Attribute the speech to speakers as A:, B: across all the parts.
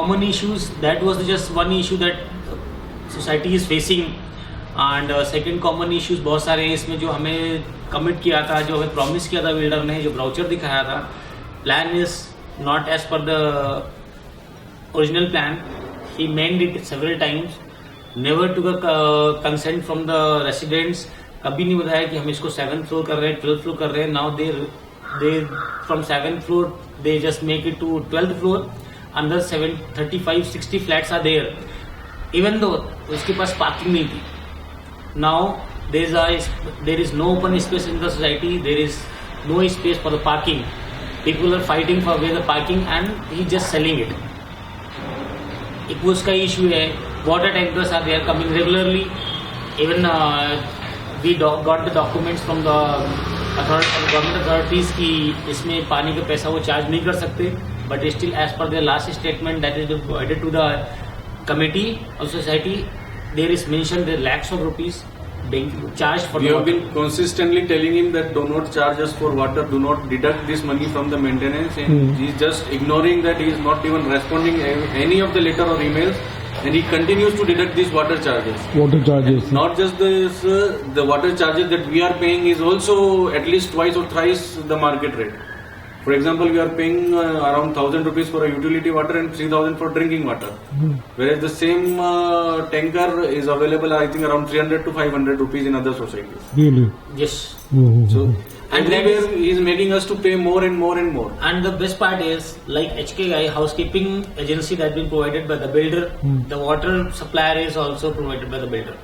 A: common issues, that was just one issue that society is facing. And second common issues बहुत सारे हैं इसमें जो हमें कमिट किया था, जो हमें प्रॉमिस किया था बिल्डर ने, जो ब्राउचर दिखाया था. Plan is not as per the original plan. He mend it several times, never to consent from the residents. कभी नहीं बताया कि हम इसको 7th फ्लोर कर रहे हैं, 12th फ्लोर कर रहे हैं. Now they from 7th floor they just make it to 12th floor. अंदर 35-60 flats are there, even though उसके पास पार्किंग नहीं थी. Now there is no open space in the society. There is no space for the parking. People are fighting for where the parking, and he just selling it. एक वो उसका issue है. Water tankers are there coming regularly. Even we got the documents from the government authorities कि इसमें पानी का पैसा वो चार्ज नहीं कर सकते. But still, as per their last statement that is provided to the committee of society, there is mentioned there lakhs of rupees being charged for.
B: We have been consistently telling him that do not charge us for water, do not deduct this money from the maintenance, and he is just ignoring that. He is not even responding any of the letter or emails, and he continues to deduct these water charges. And not just this, the water charges that we are paying is also at least twice or thrice the market rate. For example, we are paying around 1,000 rupees for a utility water and 3,000 for drinking water. Whereas the same tanker is available, I think, around 300 to 500 rupees in other societies.
C: Really?
A: Yes.
B: So, and everywhere he is making us to pay more and more and more.
A: And the best part is, like HKI housekeeping agency that been provided by the builder, the water supplier is also provided by the builder.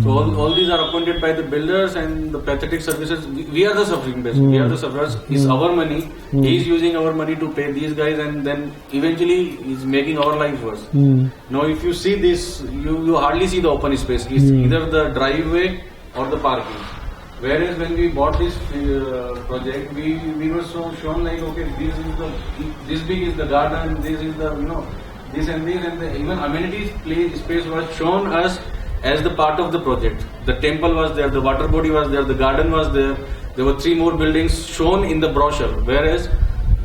B: So all these are appointed by the builders, and the pathetic services. We are the suffering base. We are the sufferers. It's our money. He is using our money to pay these guys, and then eventually he's making our lives worse. Now, if you see this, you hardly see the open space. It's either the driveway or the parking. Whereas when we bought this project, we were so shown like, okay, this big is the garden, this is the this and this, and even amenities space was shown us as the part of the project. The temple was there, the water body was there, the garden was there. There were 3 more buildings shown in the brochure. Whereas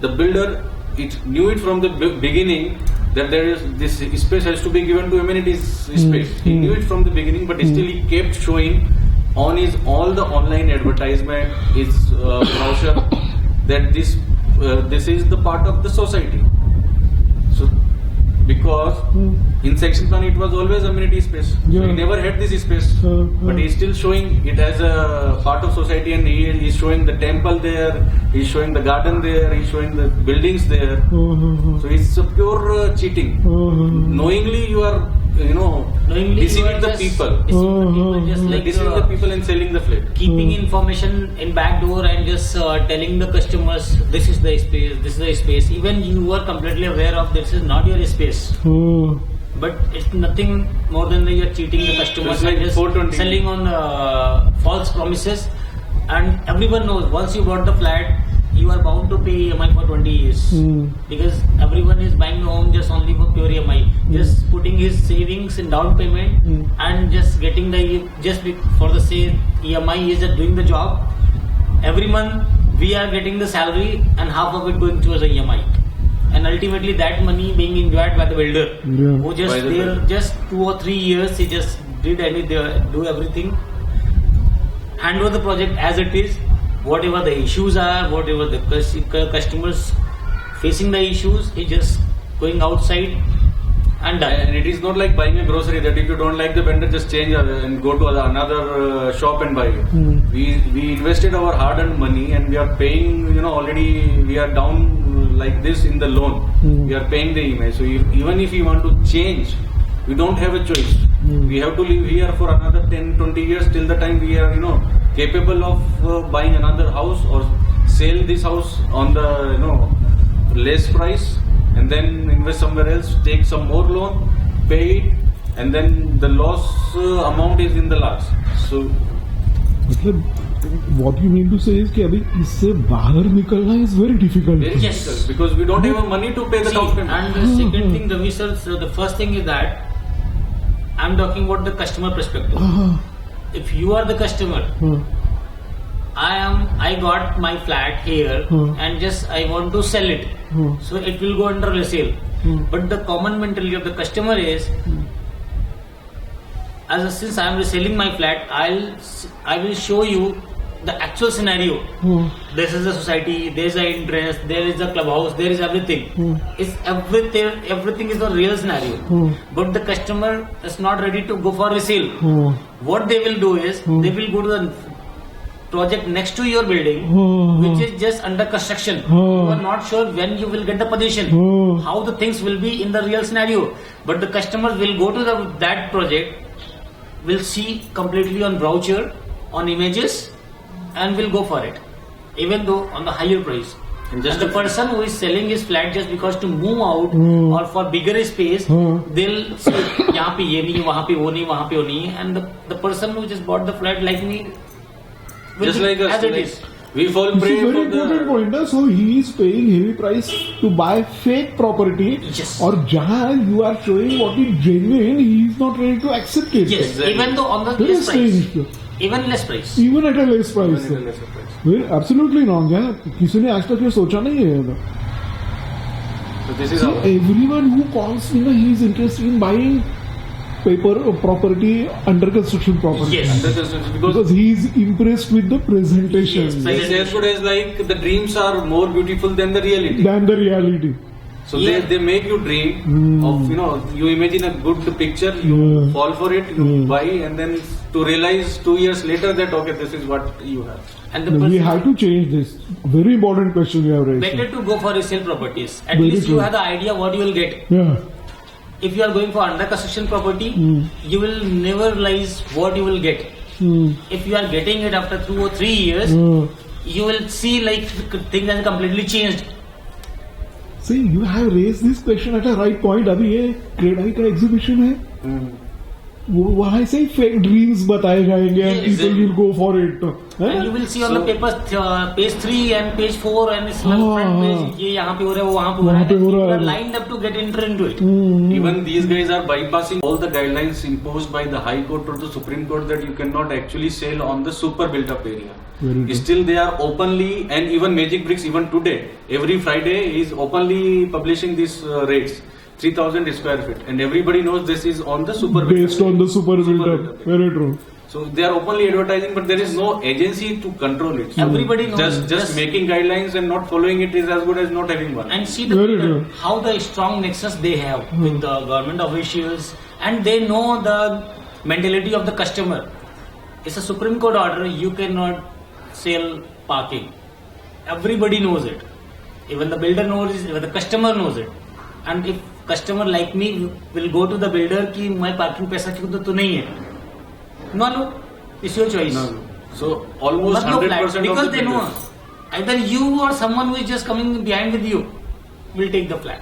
B: the builder knew it from the beginning that there is this space has to be given to amenities space. He knew it from the beginning, but still he kept showing on his all the online advertisement, his brochure, that this is the part of the society. So because in section plan it was always amenity space. So he never had this space, but he's still showing it as a part of society, and he is showing the temple there, he's showing the garden there, he's showing the buildings there. So it's a pure cheating. Knowingly you are deceiving the people. Deceiving the people and selling the flat.
A: Keeping information in back door and just telling the customers this is the space, this is the space. Even you are completely aware of this is not your space. But it's nothing more than that you're cheating the customers and just selling on false promises. And everyone knows once you bought the flat, you are bound to pay EMI for 20 years. Because everyone is buying a home just only for pure EMI. Just putting his savings in down payment and just getting for the same EMI is just doing the job. Every month we are getting the salary and half of it going towards the EMI. And ultimately that money being enjoyed by the builder. Who just 2 or 3 years he just do everything, hand over the project as it is. Whatever the issues are, whatever the customers facing the issues, he just going outside and done.
B: And it is not like buying a grocery that if you don't like the vendor, just change and go to another shop and buy it. We invested our hard-earned money, and we are paying. Already we are down like this in the loan. We are paying the EMI. So even if we want to change, we don't have a choice. We have to live here for another 10-20 years till the time we are capable of buying another house or sell this house on the less price, and then invest somewhere else, take some more loan, pay it, and then the loss amount is in the last. So
C: what you mean to say is कि अभी इससे बाहर निकलना is very difficult.
B: Very difficult, because we don't have money to pay the down payment.
A: And the second thing, Ravi sir, the first thing is that I'm talking about the customer perspective. If you are the customer, I got my flat here and just I want to sell it. So it will go under resale. But the common mentality of the customer is, since I am reselling my flat, I will show you the actual scenario. This is the society, there is an interest, there is a clubhouse, there is everything. It's everything is the real scenario. But the customer is not ready to go for resale. What they will do is, they will go to the project next to your building, which is just under construction. You are not sure when you will get the position, how the things will be in the real scenario. But the customers will go to that project, will see completely on brochure, on images, and will go for it, even though on the higher price. And the person who is selling his flat just because to move out or for bigger space, they'll say, यहाँ पे ये नहीं, वहाँ पे वो नहीं, वहाँ पे वो नहीं, and the person who just bought the flat like me,
B: just like us,
A: as it is.
B: We fall
C: This
B: prey
C: is very
B: for
C: important
B: the.
C: point. ना? So he is paying heavy price to buy fake property.
A: Yes.
C: और जहाँ you are showing what is genuine, he is not ready to accept it.
A: Yes,
B: Exactly.
A: even though on the
C: Very
A: less price,
C: strange.
A: even less price.
C: Even at a less price.
B: Even at a lesser price.
C: Very absolutely wrong. है किसी ने आज तक ये सोचा नहीं है.
B: So this is
C: So
B: how.
C: everyone who calls me, he is interested in buying property under construction property.
A: Yes.
B: Under construction, because
C: Because he is impressed with the presentation
A: Yes,
B: it's as good as like the dreams are more beautiful than the reality.
C: than the reality.
B: So
A: Yeah.
B: they make you dream of, you imagine a good picture, you fall for it, you buy, and then to realize 2 years later that okay, this is what you have.
A: And the
C: No, we
A: person,
C: have to change this. Very important question you have raised.
A: better to go for resale properties. At
C: Very
A: least you
C: true.
A: have the idea what you will get.
C: Yeah.
A: If you are going for under construction property, you will never realize what you will get. If you are getting it after 2 or 3 years, you will see like things have completely changed.
C: See, you have raised this question at a right point. अभी ये क्रेडाई का exhibition है, वहाँ से fake dreams बताए जाएंगे and
A: Yes.
C: people will go for it.
A: And you will see on the papers, page 3 and page 4 and it's like front page, ये यहाँ पे हो रहा है, वो वहाँ पे हो रहा
C: वहाँ
A: है.
C: पे हो
A: People
C: रहा
A: are
C: है.
A: lined up to get enter into it.
B: Even these guys are bypassing all the guidelines imposed by the High Court or the Supreme Court that you cannot actually sell on the super built up area.
C: Very true.
B: Still they are openly, and even Magic Bricks even today, every Friday is openly publishing these rates. 3,000 square feet, and everybody knows this is on the super built
C: Based on the super built up.
B: built up.
C: Very true.
B: So they are openly advertising, but there is no agency to control it. So
A: Everybody knows.
B: just making guidelines and not following it is as good as not having one.
A: And see
C: Very true.
A: how the strong nexus they have with the government officials, and they know the mentality of the customer. It's a Supreme Court order. You cannot sell parking. Everybody knows it. Even the builder knows it. Even the customer knows it. And if customer like me will go to the builder कि मैं parking पैसा क्यों तो नहीं है. No, it's your choice.
B: No. So almost
A: But no flat,
B: 100% of
A: because
B: the
A: they know
B: builders-
A: either you or someone who is just coming behind with you will take the flat.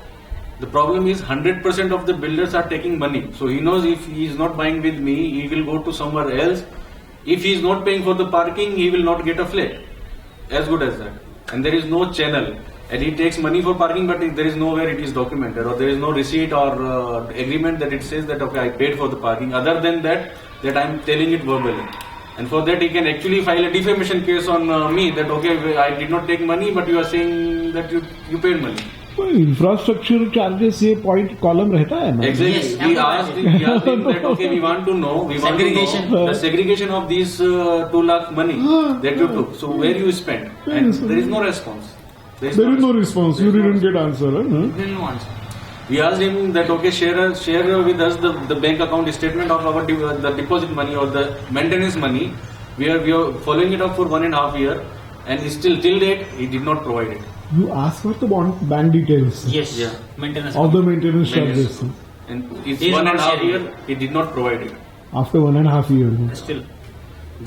B: The problem is 100% of the builders are taking money. So he knows if he is not buying with me, he will go to somewhere else. If he is not paying for the parking, he will not get a flat. As good as that. And there is no channel. And he takes money for parking, but there is nowhere it is documented, or there is no receipt or agreement that it says that okay, I paid for the parking. Other than that I am telling it verbally. And for that he can actually file a defamation case on me that okay, I did not take money, but you are saying that you paid money.
C: Infrastructure charges ये point column रहता है ना.
B: Exactly.
A: Yes,
B: we
A: everybody.
B: asked him that okay, we want to know
A: Segregation.
B: the segregation of these 2 lakh money that you took. So where you spent?
C: Where
B: And
C: you spent?
B: there is no response.
C: There is no response. You didn't get answer. Huh?
A: Will no answer.
B: We asked him that okay, share with us the bank account statement of our the deposit money or the maintenance money. We are following it up for 1.5 years, and still till date he did not provide it.
C: You ask for the bank details
A: Yes.
B: Yeah.
A: Maintenance.
C: of the maintenance charges
B: And it's
A: He is not
B: 1.5
A: sharing
B: year he did not provide it.
C: after 1.5 years.
A: Still.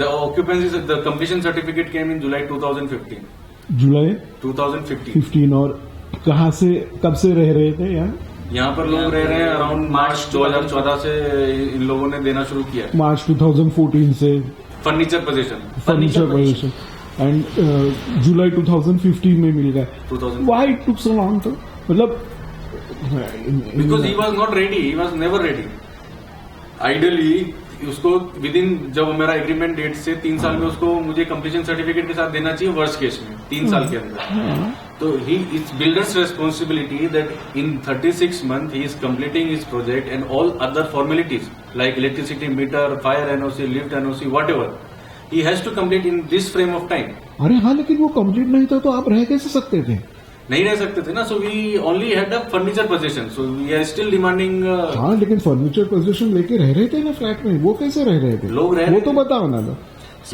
B: The occupancy, the completion certificate came in July 2015.
C: जुलाई
B: 2015.
C: 15 और कहाँ से कब से रह रहे थे यहाँ?
B: यहाँ पर लोग रह रहे हैं अराउंड मार्च 2014 से इन लोगों ने देना शुरू किया
C: मार्च 2014 से
B: furniture position
C: furniture position and जुलाई 2015 में मिल गया.
B: 2000
C: why it took so long? तो मतलब
B: because he was not ready, he was never ready. Ideally उसको विद इन, जब मेरा एग्रीमेंट डेट से 3 साल में उसको मुझे कंप्लीशन सर्टिफिकेट के साथ देना चाहिए, वर्स्ट केस में 3 साल के अंदर. तो ही it's builder's responsibility that in 36 months he is completing his project and all other formalities like electricity meter, fire NOC, lift NOC, whatever he has to complete in this frame of time.
C: अरे हाँ, लेकिन वो complete नहीं था तो आप रह कैसे सकते थे?
B: नहीं रह सकते थे ना. So we only had a furniture position, so we are still demanding.
C: हाँ, लेकिन फर्नीचर पोजीशन लेके रह रहे थे ना फ्लैट में, वो कैसे रह रहे थे?
B: लोग रह
C: वो
B: रहे
C: तो
B: थे.
C: बताओ ना.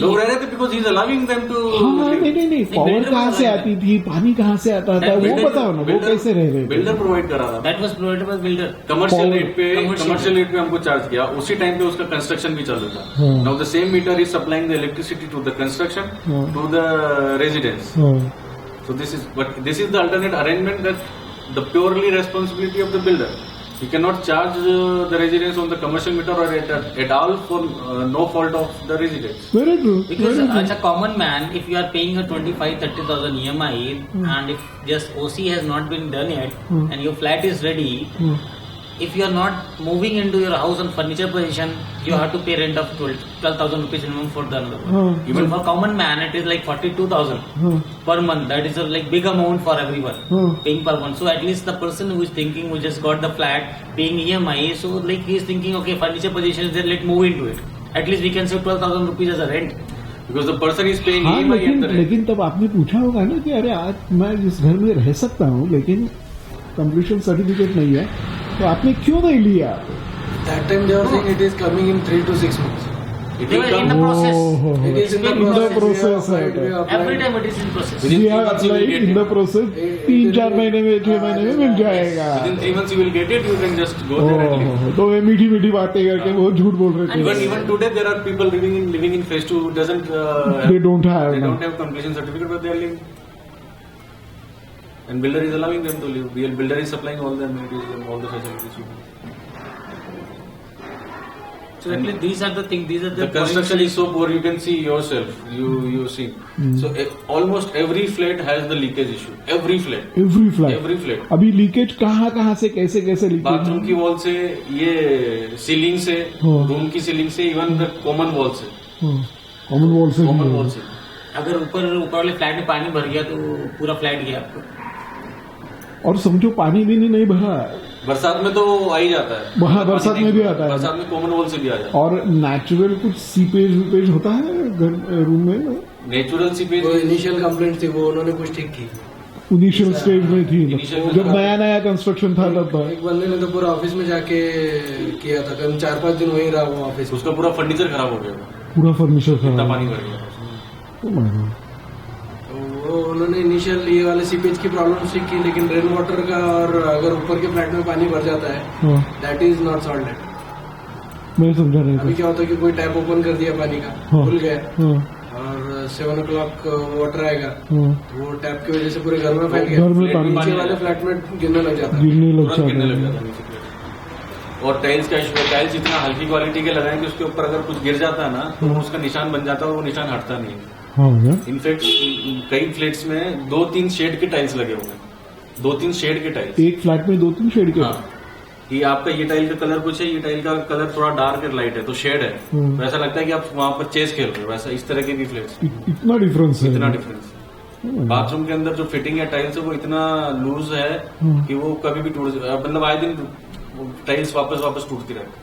B: लोग रह रहे थे because he is allowing them to.
C: हाँ, नहीं, पावर कहाँ से आती थी, पानी कहाँ से आता था, वो बताओ ना, वो कैसे रह रहे थे?
B: बिल्डर प्रोवाइड करा था.
A: That was provided by builder.
B: Commercial rate पे हमको चार्ज किया. उसी टाइम पे उसका कंस्ट्रक्शन भी चालू था. Now the same meter is supplying the electricity to the construction, to the residence. So this is the alternate arrangement, that the purely responsibility of the builder. You cannot charge the residents on the commercial meter or at all for no fault of the residents.
C: Very true.
A: Because as a common man, if you are paying a 25,000-30,000 EMI and if just OC has not been done yet and your flat is ready, if you are not moving into your house on furniture position, you have to pay rent of 12,000 rupees minimum for the another. Even for common man, it is like 42,000 per month. That is a like big amount for everyone paying per month. So at least the person who is thinking, who just got the flat, paying EMI, so like he is thinking, okay, furniture position is there, let's move into it. At least we can save 12,000 rupees as a rent.
B: Because the person is paying
C: हाँ,
B: EMI at the rent.
C: लेकिन तब आपने पूछा होगा ना कि अरे आज मैं इस घर में रह सकता हूँ लेकिन कंप्लीशन सर्टिफिकेट नहीं है, तो आपने क्यों नहीं लिया?
D: That time they were saying it is coming in 3 to 6 months.
A: They were in the process.
D: It is in the
C: In the
D: process.
C: process,
D: We have applied.
A: Every time it is in process.
B: Within
C: We
B: 3
C: have
B: months you will
C: applied
B: get
C: in the
B: it.
C: process. 3-4 महीने में, 6 महीने में मिल जाएगा.
B: Within 3 months you will get it. You can just go there and live.
C: तो वे मीठी मीठी बातें करके वो झूठ बोल रहे थे.
B: Even today there are people living in phase 2 who doesn't.
C: They don't have.
B: They don't have completion certificate, but they are living. And builder is allowing them to live. Builder is supplying all the amenities and all the facilities.
A: So actually these are the things. These are the
B: The construction is so poor. You can see yourself. You see. So almost every flat has the leakage issue. Every flat.
C: Every flat. अभी leakage कहाँ से कैसे leakage?
B: Bathroom की wall से, ये ceiling से, room की ceiling से, इवन द कॉमन वॉल से.
C: कॉमन वॉल से.
A: अगर ऊपर वाले फ्लैट में पानी भर गया तो पूरा फ्लैट गया आपको.
C: और समझो पानी भी नहीं भरा.
B: बरसात में तो आ ही जाता है.
C: वहाँ बरसात में भी आता है.
B: बरसात में कॉमन वॉल से भी आ जाता है.
C: और नेचुरल कुछ सीपेज होता है रूम में?
B: Natural seepage.
D: वो इनिशियल कंप्लेंट थी, वो उन्होंने कुछ ठीक की.
C: इनिशियल स्टेज में थी, जब नया कंस्ट्रक्शन था तब.
D: एक बंदे ने तो पूरा ऑफिस में जाके किया था. कल 4-5 दिन वहीं रहा वो ऑफिस.
B: उसका पूरा फर्नीचर खराब हो गया.
C: पूरा फर्नीचर
B: इतना
C: खराब.
B: पानी भर गया.
D: वो उन्होंने इनिशियल ये वाले सीपेज की प्रॉब्लम ठीक की, लेकिन रेन वाटर का और अगर ऊपर के फ्लैट में पानी भर जाता है, दैट इज नॉट सॉल्टेड.
C: मैं समझा नहीं
D: अभी क्या होता है कि कोई टैप ओपन कर दिया पानी का, खुल गया और 7 o'clock वाटर आएगा, वो टैप की वजह से पूरे घर में फैल गया. नीचे वाले फ्लैट में गिरने लग जाता है.
B: गिरने लग जाता है. और टाइल्स का इशू है. टाइल्स इतना हल्की क्वालिटी के लगाएं कि उसके ऊपर अगर कुछ गिर जाता है ना तो उसका निशान बन जाता है और वो निशान हटता नहीं है. इनफैक्ट कई फ्लैट्स में 2-3 शेड के टाइल्स लगे हुए हैं. 2-3 शेड के टाइल्स
C: एक फ्लैट में 2-3 शेड के.
B: हाँ, कि आपका ये टाइल का कलर कुछ है, ये टाइल का कलर थोड़ा डार्क और लाइट है, तो शेड है. तो ऐसा लगता है कि आप वहां पर चेस खेल रहे हो. वैसा इस तरह के भी फ्लैट्स.
C: इतना डिफरेंस है.
B: इतना डिफरेंस. बाथरूम के अंदर जो फिटिंग है टाइल्स है वो इतना लूज है कि वो कभी भी टूट, मतलब आए दिन टाइल्स वापस टूटती रहती.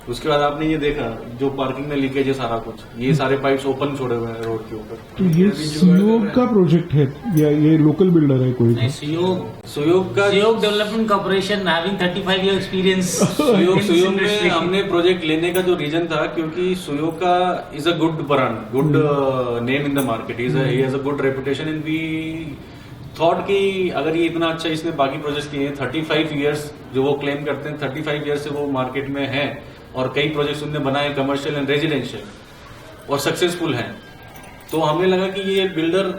B: उसके बाद आपने ये देखा जो पार्किंग में लीकेज है सारा कुछ, ये सारे पाइप्स ओपन छोड़े हुए हैं रोड के ऊपर.
C: तो ये सुयोग का प्रोजेक्ट है या ये लोकल बिल्डर है कोई?
B: सुयोग
A: development corporation having 35 year experience.
B: सुयोग में हमने प्रोजेक्ट लेने का जो रीजन था, क्योंकि सुयोग का is a good brand, good name in the market. He has a good reputation and we thought कि अगर ये इतना अच्छा इसने बाकी प्रोजेक्ट किए 35 ईयर्स जो वो क्लेम करते हैं, 35 ईयर्स से वो मार्केट में है और कई प्रोजेक्ट्स उन्होंने बनाए कमर्शियल एंड रेजिडेंशियल और सक्सेसफुल हैं, तो हमें लगा कि ये बिल्डर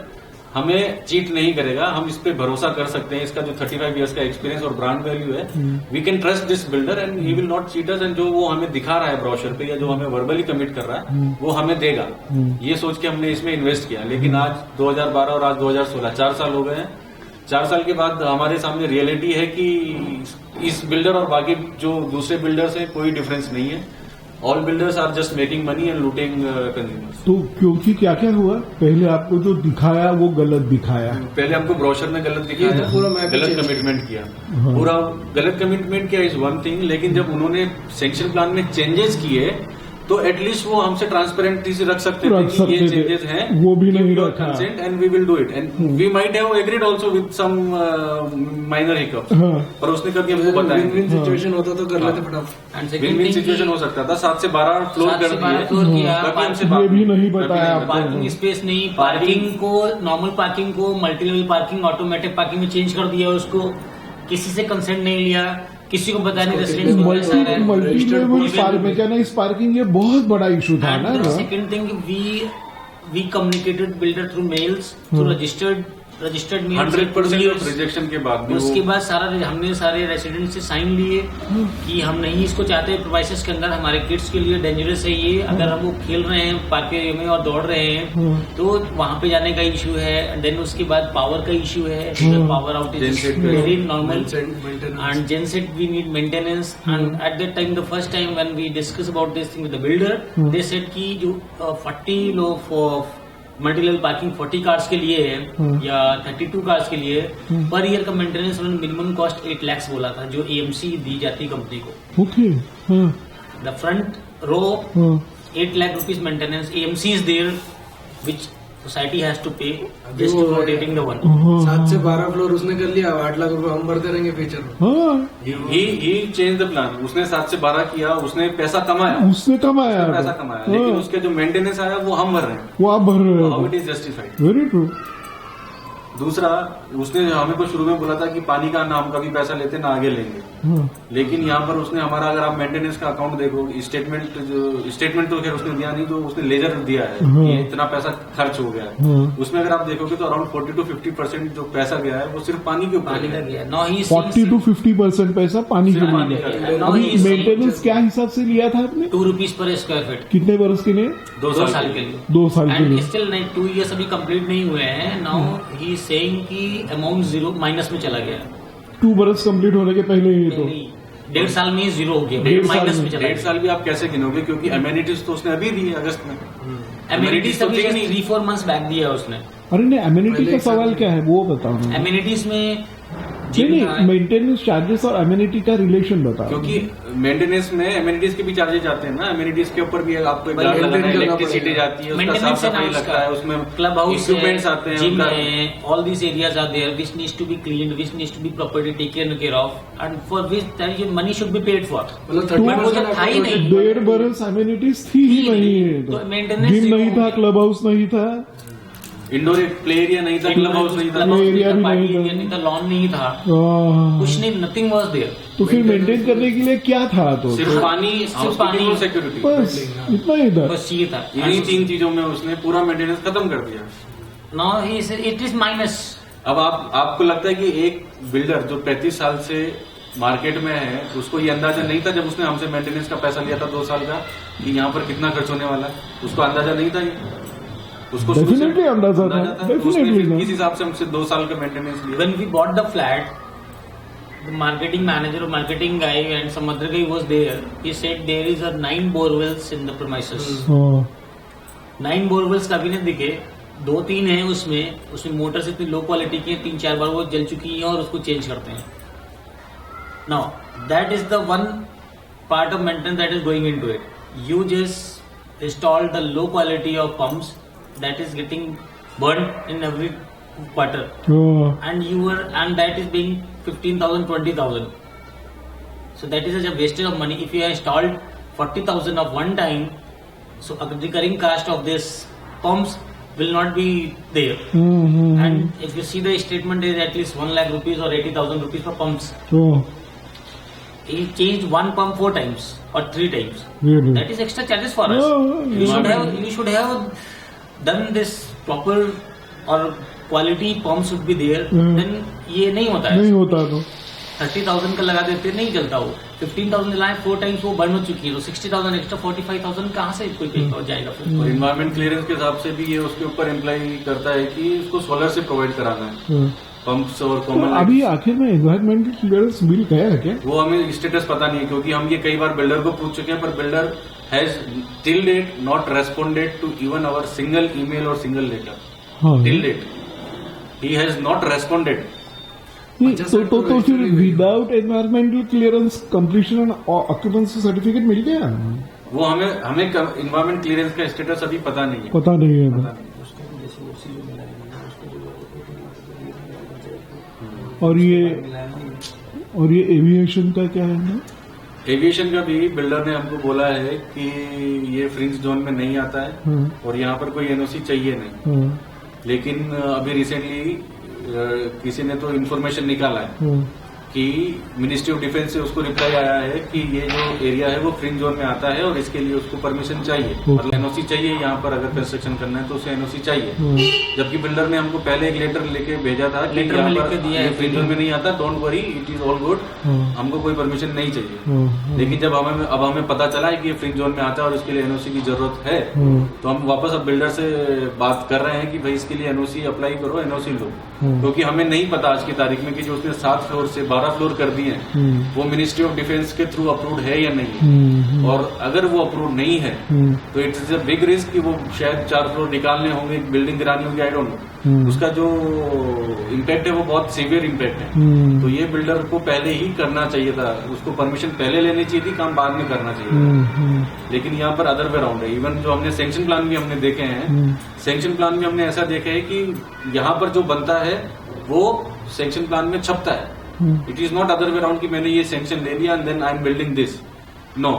B: हमें चीट नहीं करेगा. हम इस पे भरोसा कर सकते हैं. इसका जो 35 ईयर्स का एक्सपीरियंस और ब्रांड वैल्यू है, we can trust this builder and he will not cheat us. And जो वो हमें दिखा रहा है ब्रोशर पे या जो हमें वर्बली कमिट कर रहा है वो हमें देगा. ये सोच के हमने इसमें इन्वेस्ट किया. लेकिन आज 2012 और आज 2016 4 साल हो गए हैं. 4 साल के बाद हमारे सामने रियलिटी है कि इस बिल्डर और बाकी जो दूसरे बिल्डर्स हैं कोई डिफरेंस नहीं है. All builders are just making money and looting consumers.
C: तो क्योंकि क्या क्या हुआ, पहले आपको जो दिखाया वो गलत दिखाया,
B: पहले हमको ब्रोशर में गलत दिखाया,
D: पूरा मैं
B: गलत कमिटमेंट किया, पूरा गलत कमिटमेंट किया इज वन थिंग, लेकिन जब उन्होंने सैंक्शन प्लान में चेंजेस किए तो एटलीस्ट वो हमसे ट्रांसपेरेंटली से रख सकते थे कि ये चेंजेस हैं,
C: वो भी नहीं रखा,
B: consent and we will do it and we might have agreed also with some minor hiccups, पर उसने कभी हमको बताया
D: विन सिचुएशन होता तो कर लेते फटाफट।
B: विन सिचुएशन हो सकता था, 7 से 12 फ्लोर कर दिए, कभी हमसे
C: ये भी नहीं बताया आपको।
A: पार्किंग स्पेस नहीं, पार्किंग को नॉर्मल पार्किंग को multi level parking automatic parking में चेंज कर दिया, उसको किसी से कंसेंट नहीं लिया, किसी को पता नहीं रेसिडेंट्स को कैसा है।
C: मल्टी लेवल मैकेनाइज पार्किंग ये बहुत बड़ा इशू था ना।
A: Second thing we communicated builder through mails, through registered
B: 100% rejection के बाद भी
A: उसके बाद हमने सारे रेसिडेंट से साइन लिए कि हम नहीं इसको चाहते प्रोवाइसेस के अंदर, हमारे किड्स के लिए डेंजरस है ये, अगर हम वो खेल रहे हैं पार्क एरिया में और दौड़ रहे हैं तो वहां पे जाने का इश्यू है। देन उसके बाद पावर का इश्यू है, power outage very normal and genset we need maintenance. And at that time the first time when we discuss about this thing with the builder, they said कि जो 40 लो for multi level parking 40 cars के लिए है या 32 cars के लिए per year का मेंटेनेंस उन्होंने मिनिमम कॉस्ट 8 लाख बोला था, जो एएमसी दी जाती कंपनी को।
C: Okay,
A: the front row 8 lakh rupees maintenance AMC is there which society has to pay just to rotating the one.
D: 7 से 12 फ्लोर उसने कर लिया, 8 लाख रुपए हम भरते रहेंगे फ्यूचर में।
B: ही चेंज द प्लान, उसने 7 से 12 किया, उसने पैसा कमाया, पैसा कमाया, लेकिन उसके जो मेंटेनेंस आया वो हम भर रहे हैं,
C: वो आप भर रहे
B: हाउ
C: हो।
B: It is justified.
C: Very true.
B: दूसरा, उसने हमें को शुरू में बोला था कि पानी का ना हम कभी पैसा लेते ना आगे लेंगे, लेकिन यहाँ पर उसने हमारा, अगर आप मेंटेनेंस का अकाउंट देखो, स्टेटमेंट तो खैर उसने दिया नहीं, जो उसने लेजर दिया है कि इतना पैसा खर्च हो गया है, उसमें अगर आप देखोगे तो अराउंड 40 to 50% जो पैसा गया है वो सिर्फ पानी के ऊपर गया।
C: 40 to 50% पैसा पानी के लिए। अभी मेंटेनेंस क्या हिसाब से लिया था आपने?
A: 2 रुपीज पर स्क्वायर फीट।
C: कितने बरस के लिए?
B: 2 साल के लिए।
C: 2 साल के लिए।
A: स्टिल 2 इयर्स अभी कंप्लीट नहीं हुए हैं। नाउ ही सेइंग कि अमाउंट 0 माइनस में चला गया।
C: 2 बरस कंप्लीट होने के पहले ही तो
A: 1.5 साल में 0 हो गया, माइनस में चला गया।
B: 1.5 साल भी आप कैसे गिनोगे, क्योंकि एमेनिटीज तो उसने अभी दी है अगस्त में।
A: एमेनिटीज तो 3-4 मंथ्स बैक दिया उसने।
C: अरे नहीं, एमेनिटी का सवाल क्या है वो बताओ।
A: एमेनिटीज में
C: नहीं, मेंटेनेंस चार्जेस और एमेनिटी का रिलेशन बताओ।
B: क्योंकि मेंटेनेंस में एमेनिटीज के भी चार्जेस जाते हैं ना, एमेनिटीज के ऊपर भी आपको एक गार्ड लगाना है, इलेक्ट्रिसिटी जाती है, उसका साफ सफाई लगता है, उसमें
A: क्लब हाउस
B: इक्विपमेंट्स आते हैं,
A: जिम है, all this areas are there which needs to be cleaned, which needs to be properly taken care of and for which that your money should be paid for.
D: मतलब 30%
A: था ही नहीं,
C: 1.5 बरस amenities थी ही नहीं,
A: तो मेंटेनेंस
C: जिम नहीं था, club house नहीं था,
B: इंडोर प्ले एरिया नहीं था, क्लब हाउस नहीं था,
C: एरिया भी
A: नहीं था, लॉन नहीं था, कुछ नहीं, नथिंग वाज देयर।
C: तो फिर मेंटेन करने के लिए क्या था? तो
B: सिर्फ पानी, सिक्योरिटी,
C: बस इतना ही था,
A: बस ये था।
B: इन्हीं 3 चीजों में उसने पूरा मेंटेनेंस खत्म कर दिया।
A: Now he is it is minus.
B: अब आपको लगता है कि एक बिल्डर जो 35 साल से मार्केट में है, उसको ये अंदाजा नहीं था जब उसने हमसे मेंटेनेंस का पैसा लिया था 2 साल का, कि यहाँ पर कितना खर्च होने वाला है? उसको अंदाजा नहीं था ये, उसको
C: डेफिनेटली अंदाजा था, डेफिनेटली।
B: किस हिसाब से हमसे 2 साल का मेंटेनेंस लिया।
A: When we bought the flat, the marketing manager or marketing guy and some other guy was there. He said there is a 9 borewells in the premises. 9 borewells कभी नहीं दिखे, 2-3 हैं उसमें मोटर्स इतनी लो क्वालिटी की है, 3-4 बार वो जल चुकी है और उसको चेंज करते हैं। Now that is the one part of maintenance that is going into it. You just install the low quality of pumps that is getting burned in every quarter, and that is being 15,000, 20,000. So that is such a wastage of money. If you have installed 40,000 of one time, so a recurring cost of this pumps will not be there. And if you see the statement, there is at least 1 lakh rupees or 80,000 rupees for pumps. He changed one pump 4 times or 3 times.
C: Really?
A: That is extra charges for us. You should have done this proper or quality pump should be there. Then ये नहीं होता है,
C: नहीं होता। तो
A: 30,000 का लगा देते, नहीं चलता वो। 15,000 लाए 4 टाइम्स वो बर्न हो चुकी है, तो 60,000 एक्स्ट्रा 45,000 कहाँ से कोई पे हो जाएगा फिर?
B: और इन्वायरमेंट क्लियरेंस के हिसाब से भी ये उसके ऊपर एम्प्लाई करता है कि उसको सोलर से प्रोवाइड कराना है पंप्स और कॉमन।
C: अभी आखिर में एनवायरमेंटल क्लियरेंस बिल गया है क्या?
B: वो हमें स्टेटस पता नहीं है, क्योंकि हम ये कई बार बिल्डर को पूछ चुके हैं, पर builder has till date not responded to even our single email or single letter.
C: हाँ
B: Till date, he has not responded.
C: नहीं, तो फिर without environmental clearance completion and occupancy certificate मिल गया?
B: वो हमें इन्वायरमेंट क्लियरेंस का स्टेटस अभी पता नहीं है.
C: पता नहीं है ना. और ये एविएशन का क्या है ना?
B: एविएशन का भी बिल्डर ने हमको बोला है कि ये फ्रिंज जोन में नहीं आता है और यहाँ पर कोई एनओसी चाहिए नहीं. लेकिन अभी रिसेंटली किसी ने तो इन्फॉर्मेशन निकाला है कि मिनिस्ट्री ऑफ डिफेंस से उसको रिप्लाई आया है कि ये जो एरिया है वो फ्रिंज जोन में आता है और इसके लिए उसको परमिशन चाहिए, मतलब एनओसी चाहिए. यहाँ पर अगर कंस्ट्रक्शन करना है तो उसे एनओसी चाहिए. जबकि बिल्डर ने हमको पहले एक लेटर लेके भेजा था कि
A: लेटर में लिख के दिया है
B: फ्रिंज जोन में नहीं आता, don't worry, it is all good, हमको कोई परमिशन नहीं चाहिए. लेकिन जब हमें पता चला है कि ये फ्रिंज जोन में आता है और इसके लिए एनओसी की जरूरत है, तो हम वापस अब बिल्डर से बात कर रहे हैं कि भाई इसके लिए एनओसी अप्लाई करो, एनओसी लो. क्योंकि हमें नहीं पता आज की तारीख में कि जो उसने 7 फ्लोर से 12 फ्लोर कर दिए हैं वो मिनिस्ट्री ऑफ डिफेंस के थ्रू अप्रूव्ड है या नहीं. और अगर वो अप्रूव नहीं है तो इट्स अ बिग रिस्क कि वो शायद 4 फ्लोर निकालने होंगे, बिल्डिंग गिरानी होगी, आई डोंट नो. उसका जो इम्पैक्ट है वो बहुत सीवियर इम्पैक्ट है. तो ये बिल्डर को पहले ही करना चाहिए था, उसको परमिशन पहले लेनी चाहिए थी, काम बाद में करना चाहिए था. लेकिन यहाँ पर अदर वे राउंड है. इवन जो हमने सैंक्शन प्लान भी हमने देखे हैं, सैंक्शन प्लान में हमने ऐसा देखा है कि यहाँ पर जो बनता है वो सैंक्शन प्लान में छपता है. It is not other way round कि मैंने ये सैंक्शन ले लिया and then I am building this. No,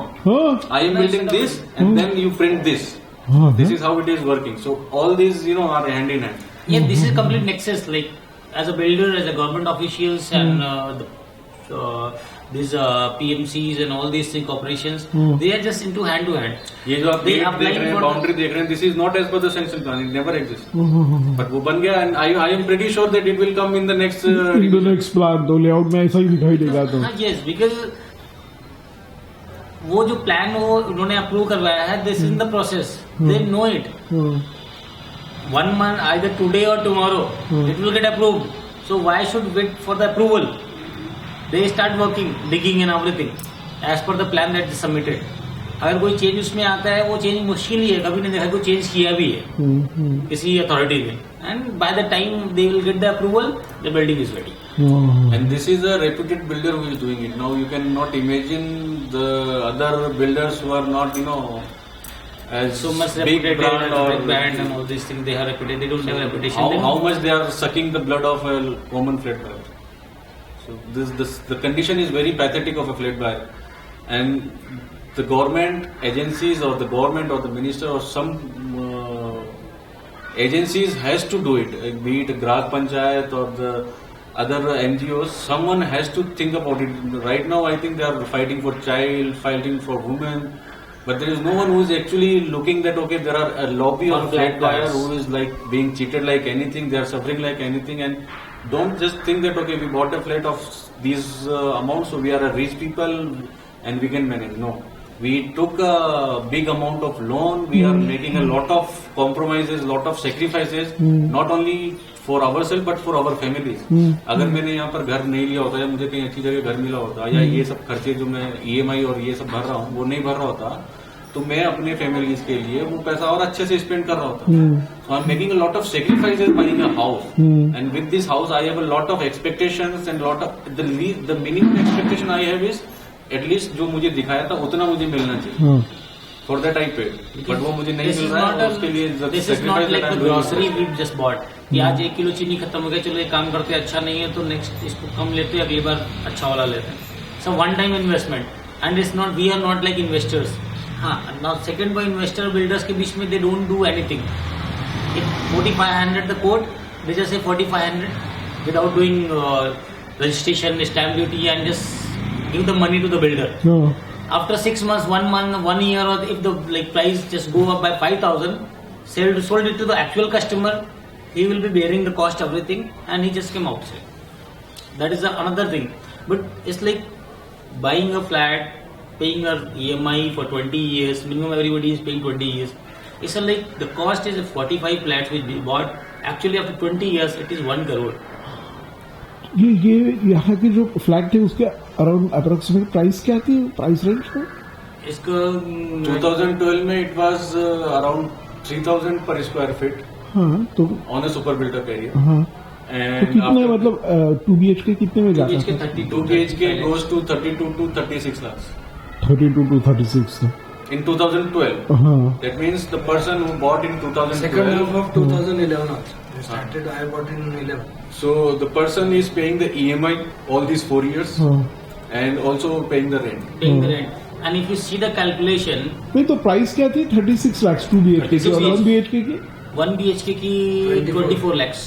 B: I am building this and then you print this. This is how it is working. So all these, are hand in hand.
A: Yeah, this is complete nexus. Like as a builder, as a government officials, and these PMCs and all these thing corporations, they are just into hand to hand.
B: ये जो आप देख रहे हैं, boundary देख रहे हैं, this is not as per the sanction plan. It never exists. But वो बन गया and I am pretty sure that it will come in the next.
C: In the next plan, तो लेआउट में ऐसा ही दिखाई देगा तो.
A: Yes, because वो जो प्लान वो उन्होंने अप्रूव करवाया है, this is in the process, they know it. 1 month either today or tomorrow it will get approved. So why should wait for the approval? They start working, digging and everything as per the plan that is submitted. अगर कोई change उसमें आता है, वो change मुश्किल ही है, कभी नहीं देखा कोई चेंज किया भी है किसी अथॉरिटी ने. And by the time they will get the approval, the building is ready.
B: And this is a reputed builder who is doing it. Now you cannot imagine the other builders who are not, as
A: so much
B: big
A: reputed
B: brand or
A: big brand and all these things. They are reputed. They don't have reputation.
B: How much they are sucking the blood of a common flat buyer. So the condition is very pathetic of a flat buyer, and the government agencies or the government or the minister or some agencies has to do it. Be it Grahak Panchayat or the other NGOs, someone has to think about it. Right now, I think they are fighting for child, fighting for women, but there is no one who is actually looking that okay, there are a lobby of flat buyer who is like being cheated like anything. They are suffering like anything, and don't just think that okay, we bought a flat of these amounts, so we are a rich people and we can manage. No. We took a big amount of loan. We are making a lot of compromises, lot of sacrifices, not only for ourselves but for our families. अगर मैंने यहाँ पर घर नहीं लिया होता या मुझे कहीं अच्छी जगह घर मिला होता या ये सब खर्चे जो मैं EMI और ये सब भर रहा हूँ वो नहीं भर रहा होता, तो मैं अपने फैमिलीज के लिए वो पैसा और अच्छे से स्पेंड कर रहा होता. So I'm making a lot of sacrifices buying a house, and with this house I have a lot of expectations and lot of the minimum expectation I have is at least जो मुझे दिखाया था उतना मुझे मिलना चाहिए. For that I paid, but वो मुझे नहीं मिल रहा है. उसके लिए
A: this is not like the grocery we just bought. आज 1 किलो चीनी खत्म हो गया, चलो एक काम करते हैं, अच्छा नहीं है तो नेक्स्ट इसको कम लेते हैं, अगली बार अच्छा वाला लेते हैं. So one time investment and it's not, we are not like investors. हाँ, now second buy investor builders के बीच में they don't do anything. 4500 the quote, they just say 4500 without doing registration, stamp duty and just give the money to the builder. After 6 months, 1 month, 1 year, or if the price just go up by 5,000, sold it to the actual customer, he will be bearing the cost, everything, and he just came outside. That is another thing. But it's like buying a flat, paying a EMI for 20 years, minimum everybody is paying 20 years. It's like the cost is 45 flats which we bought. Actually after 20 years, it is 1 crore.
C: ये यहाँ के जो flat थे उसके around approximate price क्या थी, price range का?
A: इसको
B: 2012 में it was around 3000 per square feet
C: हाँ तो
B: on a super built up area.
C: हाँ तो
B: And
C: कितने मतलब 2 BHK कितने में जाता
A: BHK
C: था?
A: 32
B: 2 BHK goes to 32 to 36 lakhs
C: 32 to 36
B: in 2012.
C: हाँ
B: That means the person who bought in
D: Second
B: 2012.
D: half of 2011 also. I started, I bought in 11.
B: So the person is paying the EMI all these 4 years
C: हाँ
B: and also paying the rent.
A: paying the rent. And if you see the calculation,
C: नहीं तो price क्या थी 36 lakh 2 BHK की और 1 BHK की
A: 1 BHK की 24 lakhs,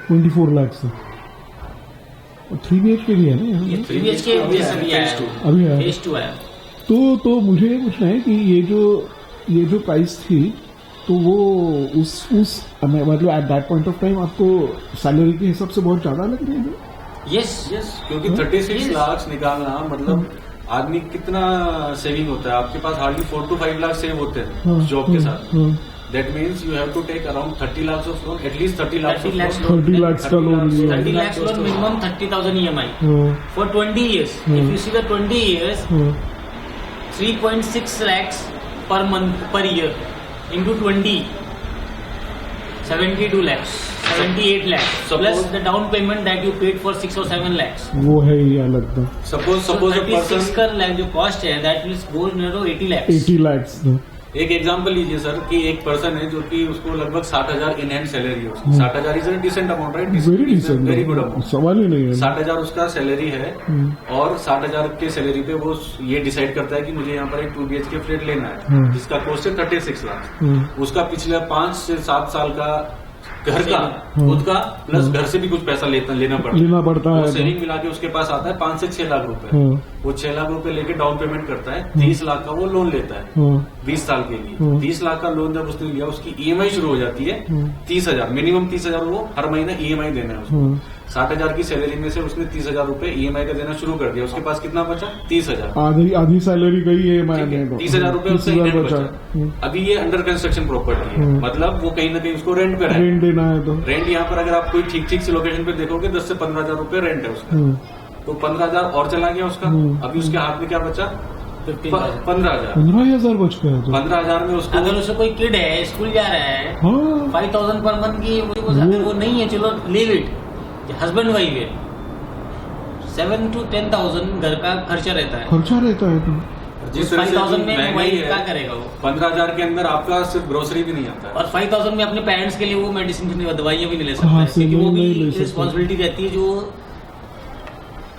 C: 24 lakh से और 3 BHK भी है ना यहाँ?
A: ये 3 BHK जैसा भी आया
C: अभी है
A: फेज 2 आया।
C: तो मुझे ये पूछना है कि ये जो प्राइस थी तो वो उस मतलब at that point of time आपको सैलरी के हिसाब से बहुत ज्यादा लग रही है?
A: यस
B: क्योंकि 36 लाख निकालना मतलब आदमी कितना सेविंग होता है, आपके पास हार्डली 4 to 5 लाख सेव होते हैं जॉब के साथ. That means you have to take around 30 lakhs of loan, at least 30 lakhs
A: 30
B: of
A: lakhs
B: loan.
C: 30 lakh का लोन लिया
A: 30 lakhs loan, minimum 30,000 EMI
C: हाँ,
A: for 20 years. If you see the 20 years,
C: हाँ,
A: 3.6 lakhs per month per year into 20, 72 lakhs, 78 lakhs plus the down payment that you paid for 6 or 7 lakhs.
C: वो है ही अलग था
B: Suppose
A: So
B: a
A: 36
B: person,
A: का lakh जो cost है that will go near to 80 lakhs.
C: 80 lakh
B: एक example लीजिए sir कि एक पर्सन है जो कि उसको लगभग 60,000 इन हैंड सैलरी है उसकी. 60,000 is a decent amount, right?
C: Very decent
B: very good amount.
C: सवाल ही नहीं है
B: 60,000 उसका सैलरी है और 60,000 के सैलरी पे वो ये डिसाइड करता है कि मुझे यहाँ पर एक 2 BHK फ्लैट लेना है जिसका कॉस्ट है 36 लाख. उसका पिछले 5 से 7 साल का घर का खुद का प्लस घर से भी कुछ पैसा लेना पड़ता है. सेविंग मिला के उसके पास आता है 5 से 6 लाख रुपए. वो 6 लाख रुपए लेके डाउन पेमेंट करता है, 30 लाख का वो लोन लेता है 20 साल के लिए. 30 लाख का लोन जब उसने लिया उसकी EMI शुरू हो जाती है 30,000, मिनिमम 30,000 वो हर महीना EMI देना है उसको. 60,000 की सैलरी में से उसने 30,000 रुपए EMI का देना शुरू कर दिया. उसके पास कितना बचा? 30,000.
C: आधी सैलरी गई है मैंने
B: 30,000 रुपए उससे इनहेंड बचा. अभी ये अंडर कंस्ट्रक्शन प्रॉपर्टी है, मतलब वो कहीं ना कहीं उसको रेंट पे
C: रेंट देना है तो
B: रेंट यहाँ पर अगर आप कोई ठीक से लोकेशन पे देखोगे 10 से 15,000 रुपए रेंट है उसका. तो 15,000 और चला गया उसका. अभी उसके हाथ में क्या बचा? 15,000.
C: 15,000 बच गया तो
B: 15,000 में उसको
A: अगर उससे कोई किड है स्कूल जा रहा है
C: हाँ
A: 5,000 पर मंथ की अगर वो नहीं है चलो लीव इट, हस्बैंड वाइफ है 7 to 10,000 घर का खर्चा रहता है.
C: खर्चा रहता है तो
B: जिस तरह से
A: 5,000 में
B: महंगाई
A: मोबाइल
B: है,
A: क्या करेगा वो?
B: 15,000 के अंदर आपका सिर्फ ग्रोसरी भी नहीं आता है.
A: और 5,000 में अपने पेरेंट्स के लिए वो मेडिसिन की दवाइयां भी नहीं ले सकता
C: हाँ,
A: है क्योंकि वो भी
C: नहीं ले सकता.
A: रिस्पॉन्सिबिलिटी रहती है जो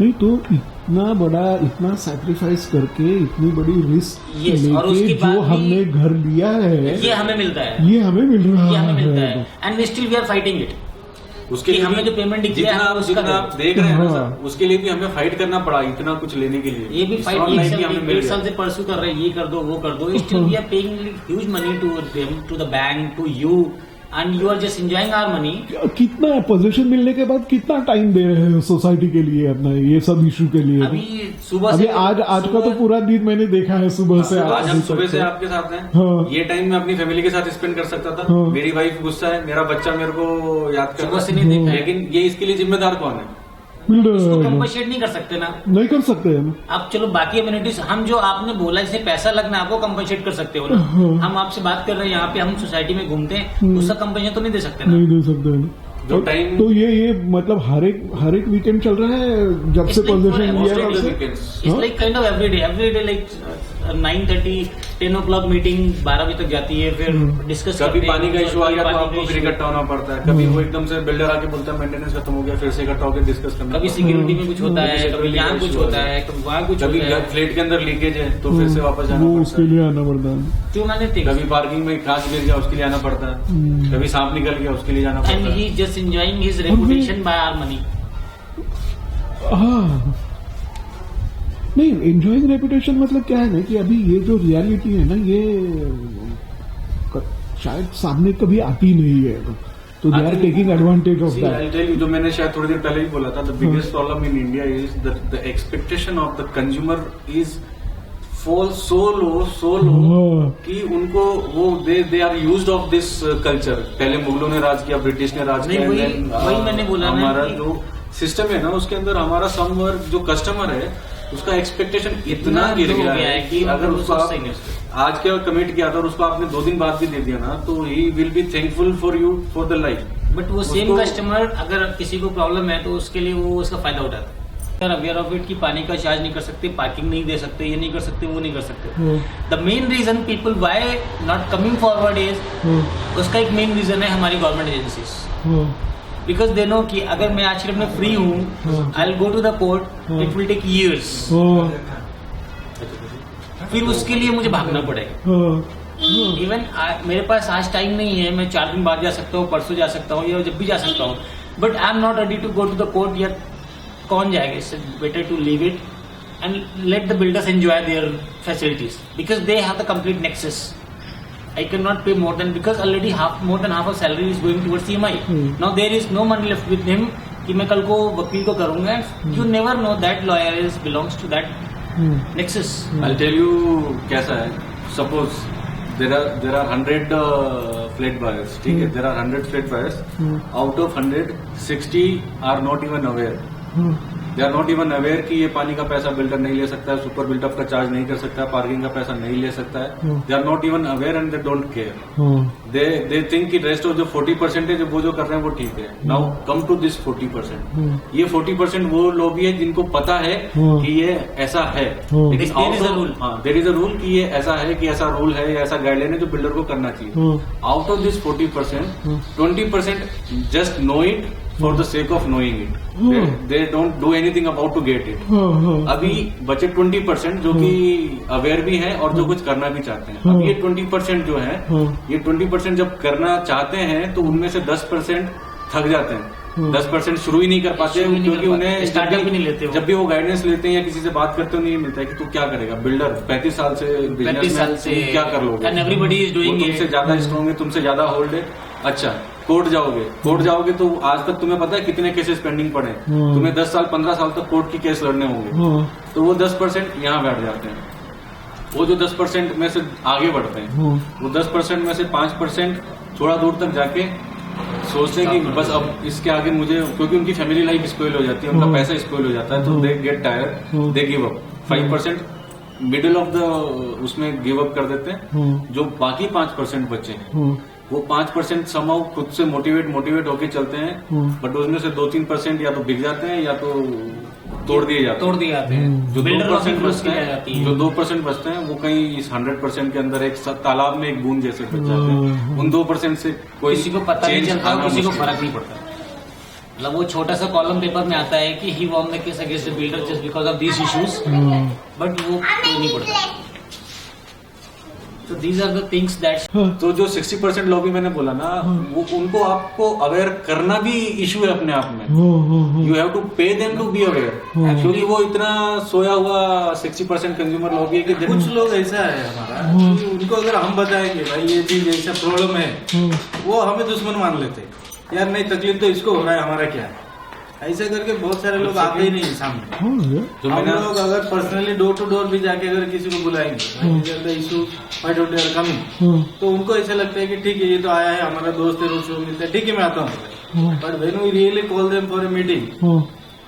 C: नहीं तो इतना बड़ा इतना सैक्रिफाइस करके इतनी बड़ी रिस्क
A: Yes, और उसके
C: लेके
A: बाद
C: जो
A: भी
C: हमने घर लिया है
A: ये हमें मिलता है,
C: ये हमें मिल रहा
A: ये हमें मिलता
C: है
A: है and we still we are fighting it.
B: उसके
A: कि
B: लिए
A: हमें
B: भी
A: जो पेमेंट दिख
B: जितना
A: रहा है
B: आप
A: उसका
B: जितना आप
A: दो.
B: देख रहे हैं ना
C: हाँ.
B: सर, उसके लिए भी हमें फाइट करना पड़ा इतना कुछ लेने के लिए.
A: ये भी
B: It's
A: फाइट
B: not like कि हमें मिल
A: 1 साल
B: गया.
A: से परसू कर रहे हैं, ये कर दो वो कर दो. Still we are paying huge money to them, to the bank, to you and you are just enjoying our money.
C: कितना पोजीशन मिलने के बाद कितना टाइम दे रहे हैं सोसाइटी के लिए अपना ये सब इशू के लिए
A: अभी सुबह
C: अभी
A: से
C: आज का तो पूरा दिन मैंने देखा है सुबह से
B: आज हम
C: अभी
B: सुबह
C: तक
B: से
C: तो।
B: आपके साथ हैं.
C: हाँ.
B: ये टाइम मैं अपनी फैमिली के साथ स्पेंड कर सकता था.
C: हाँ.
B: मेरी वाइफ गुस्सा है, मेरा बच्चा मेरे को याद कर
A: सुबह से नहीं देखा है.
B: लेकिन ये इसके लिए जिम्मेदार कौन है?
C: बिल्डर
A: उसको
C: है।
A: कंपनसेट नहीं कर सकते ना
C: नहीं कर सकते हैं ना
A: आप. चलो बाकी अम्यूनिटीज हम जो आपने बोला जैसे पैसा लगना आपको कंपनसेट कर सकते हो ना. हम आपसे बात कर रहे हैं यहाँ पे, हम सोसाइटी में घूमते हैं, उसका कंपनसेट तो नहीं दे सकते ना.
C: नहीं दे सकते हैं ना
B: जो टाइम
C: तो ये मतलब हर एक वीकेंड चल रहा है जब से
A: It's like
C: पोजीशन
A: for
C: लिया
B: most
C: है
B: of the
C: तब से?
B: weekends.
A: It's like kind of everyday like 9:30 10 o'clock meeting 12 बजे तक जाती है. फिर डिस्कस
B: कभी पानी का इशू आ गया तो आपको फिर इकट्ठा होना पड़ता है. कभी वो एकदम से बिल्डर आके बोलता है मेंटेनेंस खत्म हो गया, फिर से इकट्ठा होकर डिस्कस करना.
A: कभी सिक्योरिटी में कुछ होता है, कभी यहाँ कुछ होता है, कभी वहाँ कुछ
B: कभी
A: होता है.
B: फ्लैट के अंदर लीकेज है तो फिर से वापस जाना
C: वो
B: पड़ता
C: उसके
B: है.
C: लिए आना पड़ता है
A: टू मैनी थिंग्स
B: कभी पार्किंग में कांच गिर गया उसके लिए आना पड़ता है. कभी सांप निकल गया उसके लिए जाना
A: एंड
B: पड़ता है.
A: He just enjoying his reputation by our money.
C: हाँ नहीं एंजॉइंग रेपुटेशन मतलब क्या है ना कि अभी ये जो रियलिटी है ना ये शायद सामने कभी आती नहीं है तो they are taking advantage of
B: See,
C: that
B: I'll tell you, जो मैंने शायद थोड़ी देर पहले ही बोला था, the biggest problem in India is that the expectation of the consumer is fall so low कि उनको वो they are used of this culture. पहले मुगलों ने राज किया, ब्रिटिश ने राज
A: नहीं,
B: किया,
A: वही-
B: then,
A: वही मैंने बोला ना
B: हमारा
A: कि-
B: जो सिस्टम है ना उसके अंदर हमारा समवर्ग जो कस्टमर है उसका एक्सपेक्टेशन इतना गिर गया है कि अगर उसको आप आज क्या कमिट किया था और उसको आपने 2 दिन बाद भी दे दिया ना, तो he will be thankful for you for the life.
A: But वो सेम कस्टमर अगर किसी को प्रॉब्लम है तो उसके लिए वो उसका फायदा उठाता है। सर अवेयर ऑफ इट कि पानी का चार्ज नहीं कर सकते, पार्किंग नहीं दे सकते, ये नहीं कर सकते, वो नहीं कर सकते। The main reason people why not coming forward is, उसका एक मेन रीजन है हमारी government agencies. Because they know कि अगर मैं आज में फ्री हूँ, I will go to the port, it will take years, फिर उसके लिए मुझे भागना पड़ेगा। इवन मेरे पास आज टाइम नहीं है, मैं 4 दिन बाद जा सकता हूँ, परसों जा सकता हूँ या जब भी जा सकता हूँ, but I am not ready to go to the court. या कौन जाएगा? It's better to leave it and let the builders enjoy their facilities because they have the complete nexus. I cannot pay more than, because already more than half of salary is going towards EMI. Now there is no money left with him कि मैं कल को वकील को करूंगा। You never know that lawyer belongs to that nexus.
B: I'll tell you कैसा है. Suppose there are 100 flat buyers. ठीक है, there are 100 flat buyers. Out of 100, 60 are not even aware. They are not even aware कि ये पानी का पैसा builder नहीं ले सकता है, सुपर बिल्डअप का चार्ज नहीं कर सकता है, पार्किंग का पैसा नहीं ले सकता है। They are not even aware and they don't care. They think कि रेस्ट ऑफ जो 40% वो जो कर रहे हैं वो ठीक है। Now come to this 40%। ये 40% वो लोग भी है जिनको पता है कि ये ऐसा है, लेकिन देयर इज अ रूल कि ये ऐसा है, कि ऐसा रूल है या ऐसा गाइडलाइन है जो बिल्डर को करना चाहिए। Out of this 40%, 20% just know it for the sake of knowing it. They don't do anything about to get it. अभी बचे 20% जो कि अवेयर भी है और जो कुछ करना भी चाहते हैं। अब ये 20% जो है, ये 20% जब करना चाहते हैं तो उनमें से 10% थक जाते हैं। 10% शुरू ही नहीं कर पाते क्योंकि उन्हें
A: स्टार्टअप भी नहीं लेते।
B: जब भी वो गाइडेंस लेते हैं या किसी से बात करते हैं, उन्हें ये मिलता है कि तू क्या करेगा, बिल्डर 35 साल से बिजनेस में क्या कर लोगे,
A: and everybody is doing it,
B: तुमसे ज्यादा स्ट्रॉन्ग है, तुमसे ज्यादा होल्ड है। अच्छा, कोर्ट जाओगे तो आज तक तुम्हें पता है कितने केसेस पेंडिंग पड़े हैं, तुम्हें 10 साल 15 साल तक कोर्ट की केस लड़ने होंगे। तो वो 10% यहाँ बैठ जाते हैं। वो जो 10% में से आगे बढ़ते हैं, वो 10% में से 5% थोड़ा दूर तक जाके सोचते हैं कि बस अब इसके आगे मुझे, क्योंकि उनकी फैमिली लाइफ स्पॉइल हो जाती है, उनका पैसा स्पॉइल हो जाता है, तो they get tired, they give up. 5% middle of the उसमें गिव अप कर देते हैं। जो बाकी 5% बचे हैं, वो 5% समाउ खुद से मोटिवेट होके चलते हैं, बट उसमें से 2-3% या तो बिक जाते हैं या तो तोड़ दिए जाते हैं। जो 2% बचते हैं वो कहीं इस 100% के अंदर एक तालाब में एक बूंद जैसे बच जाते हैं। उन 2% से कोई
A: किसी को पता नहीं चलता, किसी को फर्क नहीं पड़ता। मतलब वो छोटा सा कॉलम पेपर में आता है कि he won the case against the builder just because of these issues, but वो कोई नहीं पड़ता। So these are the things that
B: तो जो 60% लोग भी मैंने बोला ना, वो उनको आपको अवेयर करना भी इशू है अपने आप में। You have to pay them to be aware, क्योंकि वो इतना सोया हुआ 60% कंज्यूमर लोग है कि
E: कुछ लोग ऐसा है हमारा कि उनको अगर हम बताएंगे भाई ये चीज ऐसा प्रॉब्लम है, वो हमें दुश्मन मान लेते हैं। यार नहीं, तकलीफ तो इसको हो रहा है, हमारा क्या है, ऐसे करके बहुत सारे लोग आते ही नहीं सामने। हम लोग अगर पर्सनली डोर टू डोर भी जाके अगर किसी को बुलाएंगे इशू कमिंग, तो उनको ऐसा लगता है कि ठीक है ये तो आया है, हमारा दोस्त है, रोज मिलता है, ठीक है मैं आता हूँ। But when we really call them for a meeting,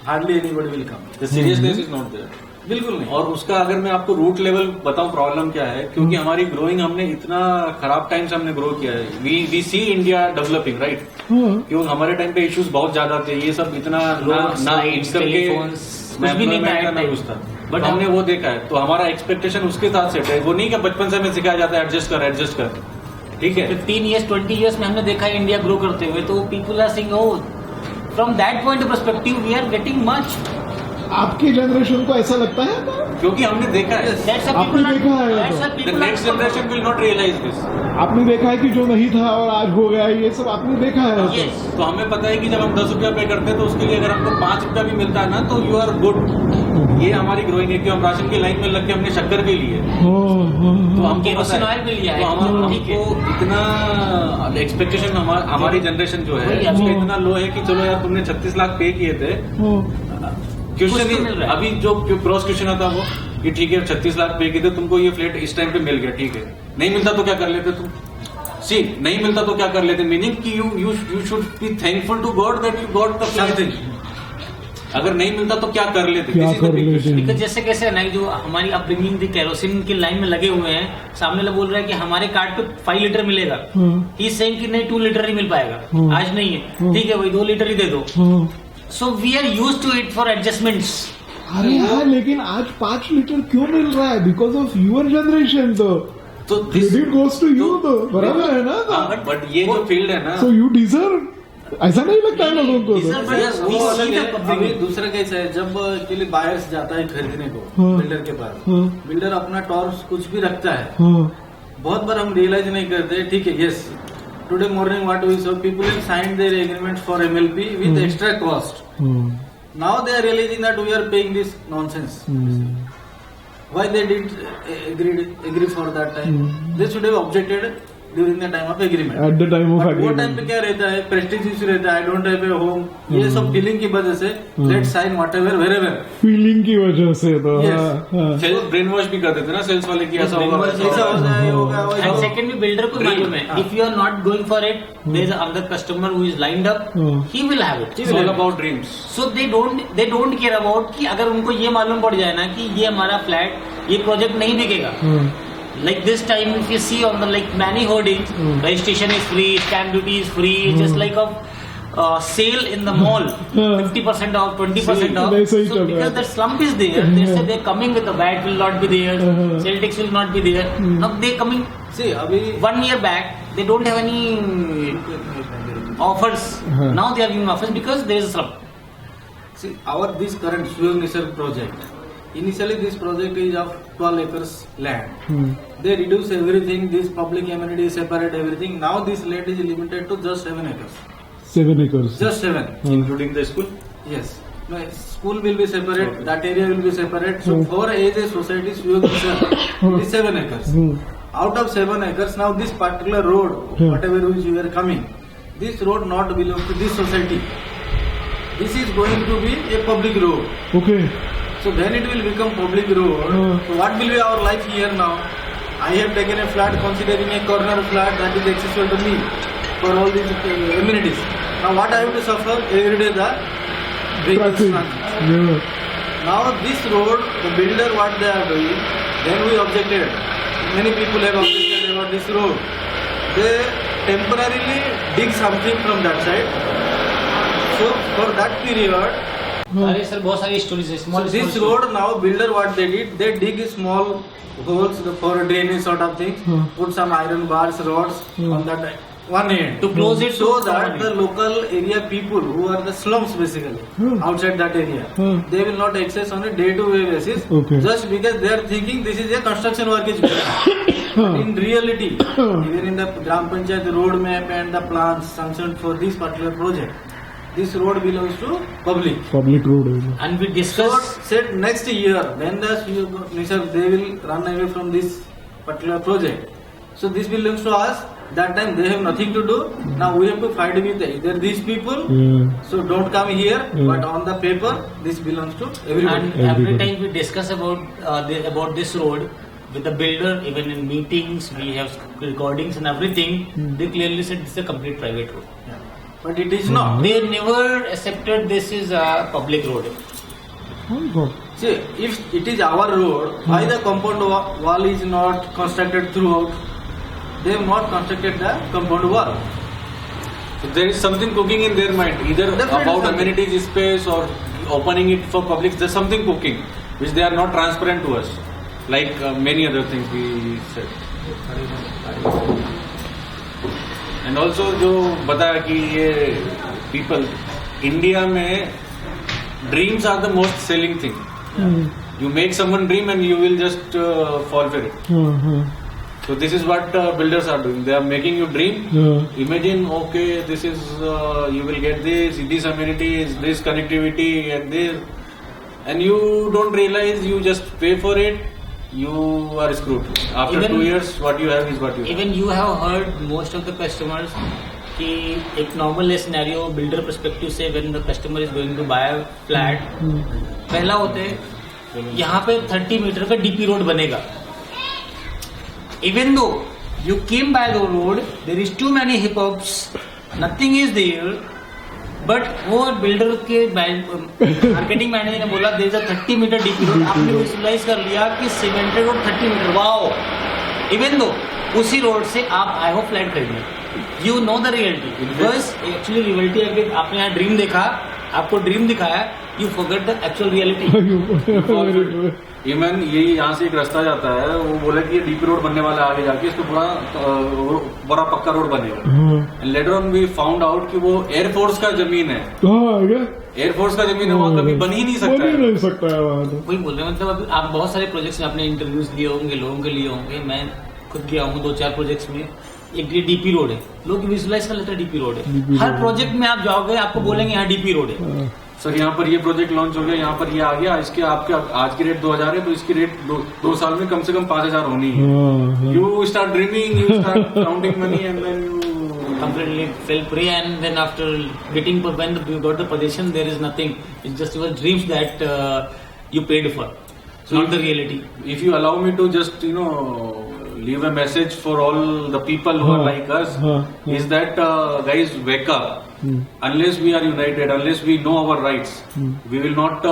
E: hardly anybody will come.
B: The seriousness is not there,
E: बिल्कुल नहीं।
B: और उसका अगर मैं आपको रूट लेवल बताऊं प्रॉब्लम क्या है, क्योंकि हमारी ग्रोइंग, हमने इतना खराब टाइम से हमने ग्रो किया है। We see India developing, right, क्योंकि हमारे टाइम पे इश्यूज बहुत ज्यादा थे, ये सब इतना
A: कुछ भी नहीं
B: था, बट हमने वो देखा है, तो हमारा एक्सपेक्टेशन उसके साथ सेट है। वो नहीं कि बचपन से हमें सिखाया जाता है एडजस्ट कर, ठीक है।
A: 15 years 20 years में हमने देखा है इंडिया ग्रो करते हुए, तो people are saying oh from that point of perspective we are getting much.
C: आपकी जनरेशन को ऐसा लगता है?
B: क्योंकि हमने देखा है,
C: आपने देखा है,
B: the next generation will not realise this.
C: आपने देखा है कि जो नहीं था और आज हो गया, ये सब आपने देखा है।
A: yes.
B: तो हमें पता है कि जब हम 10 रुपया पे करते हैं तो उसके लिए अगर हमको 5 रुपया भी मिलता है ना, तो यू आर गुड। ये हमारी ग्रोइंग है कि हम राशन की लाइन में लग के हमने शक्कर भी ली है, तो हमको
A: केरोसिन ऑयल भी लिया है,
B: तो हमको इतना एक्सपेक्टेशन हमारी जनरेशन जो है उसका इतना लो है कि चलो यार तुमने 36 लाख पे किए थे। क्वेश्चन अभी जो क्रॉस क्वेश्चन आता वो कि ठीक है 36 लाख पे किए थे, तुमको ये फ्लैट इस टाइम पे मिल गया, ठीक है, नहीं मिलता तो क्या कर लेते तुम? सी, नहीं मिलता तो क्या कर लेते, मीनिंग कि you should be thankful to God that you got the something. अगर नहीं मिलता तो क्या कर लेते?
A: Because जैसे कैसे है ना, जो हमारी अपब्रिंगिंग थी, केरोसिन की लाइन में लगे हुए हैं, सामने वाला बोल रहा है कि हमारे कार्ड पे 5 लीटर मिलेगा, ही सेइंग कि नहीं 2 लीटर ही मिल पाएगा, आज नहीं है, ठीक है भाई 2 लीटर ही दे दो. So we are used to it for adjustments.
C: अरे हाँ, लेकिन आज 5 लीटर क्यों मिल रहा है? Because of your generation. तो क्रेडिट गोज टू यू. तो बराबर है ना?
B: बट ये जो फील्ड है ना,
C: सो यू डिजर्व. ऐसा नहीं लगता है लोगों को?
B: वो अलग है. अभी दूसरा कैसा है, जब एक्चुअली बायर्स जाता है खरीदने को बिल्डर के पास, बिल्डर अपना टॉर्च कुछ भी रखता है, बहुत बार हम रियलाइज नहीं करते. ठीक है, yes, today morning what we saw, people have signed their agreement for MLP विद extra cost. Now they are realising that we are paying this nonsense. Why they didn't agree for that time? They should have objected during the time of agreement.
C: At the time of agreement.
B: वो time पे क्या रहता है, Prestige issue रहता है, I don't have a home, ये सब feeling की वजह से late sign whatever wherever,
C: feeling की वजह से. तो
B: सेल्स ब्रेन वॉश भी कर देते ना सेल्स वाले की, ऐसा होगा, ऐसा होगा.
A: एंड सेकंड भी बिल्डर को मालूम है, if you are not going for it, there is another customer who is lined up, he will have it.
B: It's all about dreams.
A: So they don't care about कि अगर उनको ये मालूम पड़ जाए ना कि ये हमारा फ्लैट, ये प्रोजेक्ट नहीं बिकेगा. Like this time, if you see on the like many hoardings, registration is free, stamp duty is free, just like a sale in the mall, 50% off, 20% off. So because that slump is there, they say they're coming with the VAT will not be there, sale tax will not be there. Now they coming.
B: See, abhi
A: 1 year back, they don't have any offers. Now they are giving offers because there is a slump.
B: See, this current Suyog Nisarg project. Initially, this project is of 12 acres land. They reduce everything. This public amenity is separate, everything. Now this land is limited to just 7 acres.
C: 7 acres.
B: Just 7,
E: including the school.
B: Yes. No, school will be separate. Okay. That area will be separate. So for as a society, Suyog Nisarg is 7 acres. Out of 7 acres, now this particular road, whatever which you are coming, this road not belongs to this society. This is going to be a public road.
C: Okay.
B: So then it will become public road. So what will be our life here now? I have taken a flat considering a corner flat that is accessible to me for all these amenities. Now what I have to suffer every day, the vehicles. Now this road, the builder what they are doing, then we objected. Many people have objected about this road. They temporarily dig something from that side. So for that period,
A: अरे sir बहुत सारी stories है.
B: So this road now, builder what they did, they dig small holes for drainage sort of things, put some iron bars, rods on that one end
A: to close it,
B: so that the local area people who are the slums basically outside that area, they will not access on a day-to-day basis, just because they are thinking this is a construction work is going. But in reality, even in the Gram Panchayat road map and the plans sanctioned for this particular project, this road belongs to public
C: road.
A: And we discussed.
B: So said next year when the Nisarg they will run away from this particular project. So this belongs to us. That time they have nothing to do. Now we have to fight with either these people. So don't come here. But on the paper, this belongs to everybody.
A: And every time we discuss about this road with the builder, even in meetings, we have recordings and everything. They clearly said this is a complete private road.
B: Yeah. But it is not.
A: They never accepted this is a public road.
B: See, if it is our road, why the compound wall is not constructed throughout? They have not constructed the compound wall. So there is something cooking in their mind, either about amenities space or opening it for public. There's something cooking which they are not transparent to us, like many other things we said. And also जो बताया कि ये people India में dreams are the most selling thing. You make someone dream and you will just fall for it. So this is what builders are doing. They are making you dream. Imagine, okay, this is you will get this amenities, this connectivity, and this, and you don't realize you just pay for it. You are screwed. After 2 years, what you have is what you have.
A: Even you have heard most of the customers कि एक normal scenario builder perspective से when the customer is going to buy a flat, पहला होते यहाँ पे 30 metre का DP road बनेगा. Even though you came by the road, there is too many hiccups, nothing is there. But वो builder के marketing manager ने बोला there is a 30 metre DP road, आपने विजुअलाइज कर लिया कि cemented road 30 metre, wow, even though उसी road से आप आई होप फ्लैट खरीदें, you know the reality, because actually reality अगर आपने यहाँ ड्रीम देखा, आपको ड्रीम दिखाया, you forget the actual reality.
B: Even ये यहाँ से एक रास्ता जाता है, वो बोला कि ये डीपी रोड बनने वाला है, आगे जाके इसको बड़ा पक्का रोड बनेगा। And later on we found out कि वो एयरफोर्स का जमीन है, एयरफोर्स का जमीन है, वहाँ कभी बन ही नहीं सकता है।
A: वही बोल रहे हैं, मतलब अभी आप बहुत सारे प्रोजेक्ट्स में आपने इंटरव्यूज लिए होंगे, लोगों के लिए होंगे, मैं खुद गया हूँ 2-4 प्रोजेक्ट्स में, एक ये डीपी रोड है, लोग विजुअलाइज कर लेते हैं डीपी रोड है, हर प्रोजेक्ट में आप जाओगे आपको बोलेंगे यहाँ डीपी रोड है।
B: सर यहाँ पर ये प्रोजेक्ट लॉन्च हो गया, यहाँ पर ये आ गया, इसके आपके आज की रेट 2000 है, तो इसकी रेट 2 साल में कम से कम 5000 होनी है। You start dreaming, you start counting money and then you
A: completely fell prey, and then after getting when you got the possession, there is nothing, it's just your dreams that you paid for, so not the reality.
B: If you allow me to just leave a message for all the people who are like us, is that guys, wake up. Unless we are united, unless we know our rights, we will not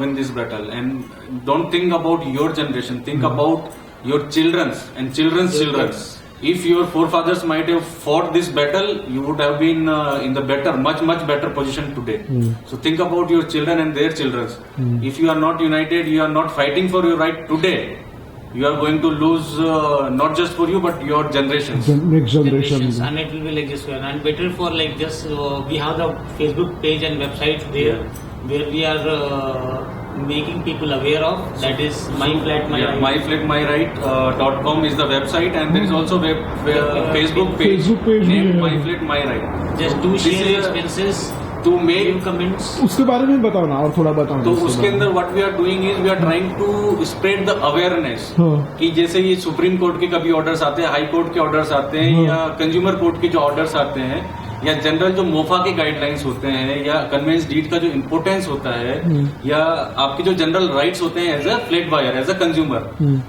B: win this battle. And don't think about your generation, think about your children's and children's children's. If your forefathers might have fought this battle, you would have been in the much better position today. So think about your children and their children's. If you are not united, you are not fighting for your right today, you are going to lose not just for you but your generations.
C: Next generations.
A: And it will be like this way. And better for like just we have the Facebook page and website there where we are making people aware of, that is My Flat My Right. myflatmyright.com is the website, and there is also Facebook page named My Flat My Right.
C: Just
A: do share your expenses,
B: to make
A: comments.
C: उसके बारे में बताओ ना, और थोड़ा बताओ।
B: तो उसके अंदर what we are doing is we are trying to spread the awareness कि जैसे ये सुप्रीम कोर्ट के कभी ऑर्डर्स आते हैं, हाई कोर्ट के ऑर्डर्स आते हैं, या कंज्यूमर कोर्ट के जो ऑर्डर्स आते हैं, या जनरल जो मोफा के गाइडलाइंस होते हैं, या कन्वेंस डीड का जो इम्पोर्टेंस होता है, या आपके जो जनरल राइट्स होते हैं as a flat buyer, as a consumer,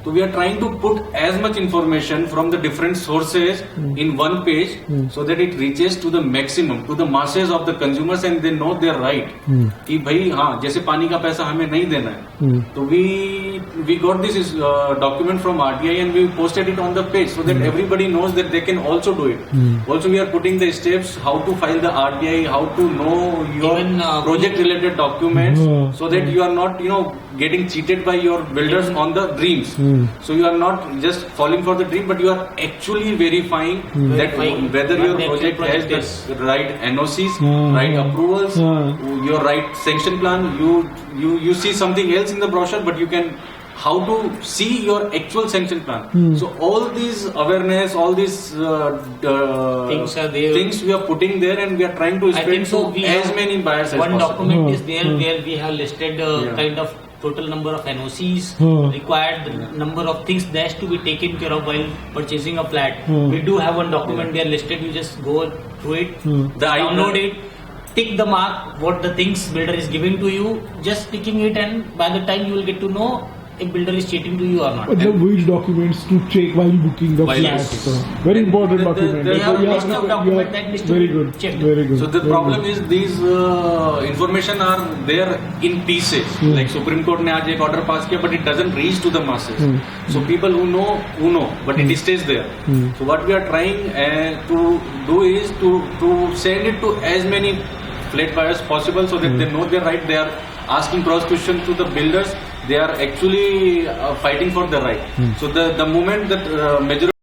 B: तो we are trying to put as much information from the different sources in one page, so that it reaches to the maximum, to the masses of the consumers, and they know their right कि भाई हाँ, जैसे पानी का पैसा हमें नहीं देना है। तो we got this document from RTI and we posted it on the page so that everybody knows that they can also do it. Also we are putting the steps how to file the RTI, how to know your project related documents, so that you are not getting cheated by your builders on the dreams. So you are not just falling for the dream, but you are actually verifying that whether your project has the right NOCs, right approvals, your right sanction plan. You see something else in the brochure, but you can how to see your actual sanction plan. So all these awareness, all these
A: things are there.
B: Things we are putting there, and we are trying to spread to as many buyers as possible.
A: One document is there where we have listed kind of total number of NOCs, required number of things that has to be taken care of while purchasing a flat. We do have one document there listed. You just go through it, download it, tick the mark what the things builder is giving to you, just ticking it, and by the time you will get to know if builder is cheating to you or not.
C: Which documents to check while booking the flat? Very important document. Very good. Very good.
B: So the problem is these information are there in pieces. Like Supreme Court ने आज एक order pass किया, but it doesn't reach to the masses. So people who know, but it stays there. So what we are trying to do is to send it to as many flat buyers possible, so that they know their right. They are asking cross questions to the builders. They are actually fighting for the right. So the moment that majority